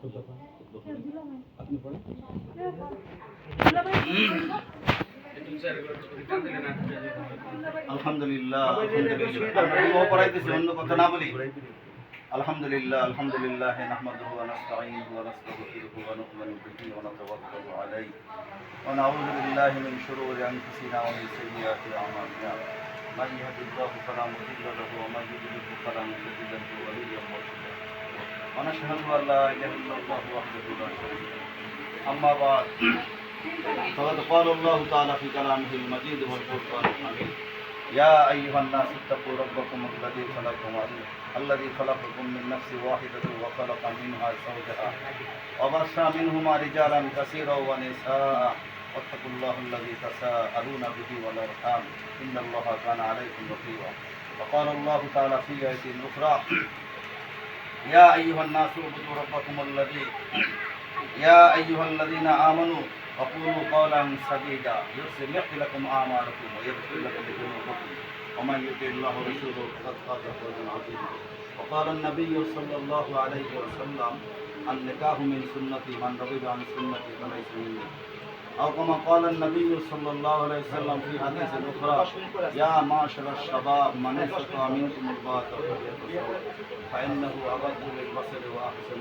আপনি পড়েন। আলহামদুলিল্লাহ আলহামদুলিল্লাহ পড়াইতেছি, অন্য কথা না বলি। আলহামদুলিল্লাহ আলহামদুলিল্লাহ নাহমাদুহু ওয়া নাস্তাঈনুহু ওয়া নাস্তাগফিরুহু ওয়া নু'মিনু বিহি ওয়া নাতাওয়াক্কালু আলাইহি ওয়া নাউযু বিল্লাহি মিন শুরুরি আনফুসিনা ওয়া মিন সাইয়্যাতি আ'মালিনা মান ইয়াহদিহিল্লাহু ফালা মুদিল্লা লাহু ওয়া মান যুদ্লিল ফালা মুদিল্লা লাহু ওয়ালিয়্যান মুরশিদা ওয়া নাশহাদু আন লা ইলাহা ইল্লাল্লাহু ওয়াহদাহু লা শারীকা লাহু আম্মা বা'দ فقد قال الله تعالى في كلامه المجيد والفرقان الحميد يا أيها الناس اتقوا ربكم الذي خلقكم من نفس واحدة وخلق منها زوجها وبث منهما رجالا كثيرا ونساء واتقوا الله الذي تساءلون به والأرحام إن الله كان عليكم رقيبا وقال الله تعالى في آية أخرى يا أيها الناس اعبدوا ربكم يا أيها الذين آمنوا وقولوا قولا سديدا يصلح لكم أعمالكم ويغفر لكم ذنوبكم ومن يطع الله ورسوله فقد فاز فوزا عظيما وقال النبي صلى الله عليه وسلم النكاح من سنتي من رغب عن سنتي فليس مني أو كما قال النبي صلى الله عليه وسلم في حديث أخرى يا معشر الشباب من استطاع منكم الباءة فليتزوج فإنه أغض للبصر وأحسن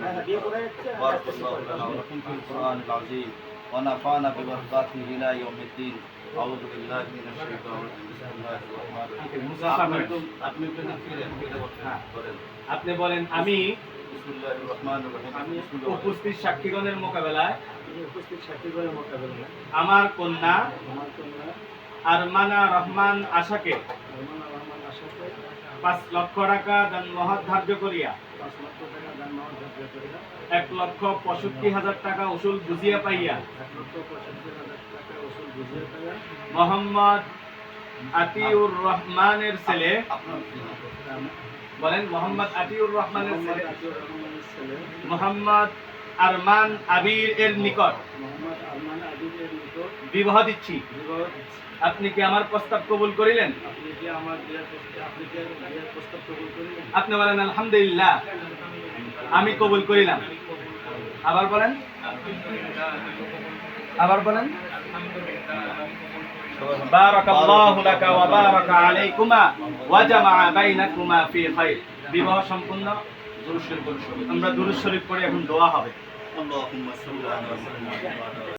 بارك الله لنا ولكم في القرآن العظيم ونفعنا ببركاته إلى يوم الدين أعوذ بالله من الشيطان الرجيم بسم الله الرحمن الرحيم আপনি একটু ফিরে বলেন আপনি বলেন আমি বিসমিল্লাহির রহমানির রহিম উপস্থিত সাক্ষীগণের মোকাবেলায় আমার কন্যা আরমানা রহমান আশাকে 5 লক্ষ টাকা দান মহৎ ধার্য করিয়া 1,65,000 টাকা উসুল বুঝিয়া পাইয়া মোহাম্মদ আতিউর রহমানের ছেলে বলেন মোহাম্মদ আতিউর রহমানের ছেলে মোহাম্মদ আরমান আবির এর নিকট বিবাহ দিচ্ছি। আপনি কি আমার প্রস্তাব কবুল করিলেন? আপনি বলেন আলহামদুলিল্লাহ আমি কবুল করিলাম। আবার বলেন বারাকাল্লাহু লাকা ওয়া বারাকা আলাইকুমা ওয়া জামাআ বাইনাকুমা ফি খায়র। বিবাহ সম্পূর্ণ। আমরা দুরূদ শরীফ পড়ে এখন দোয়া হবে। اللهم صل على محمد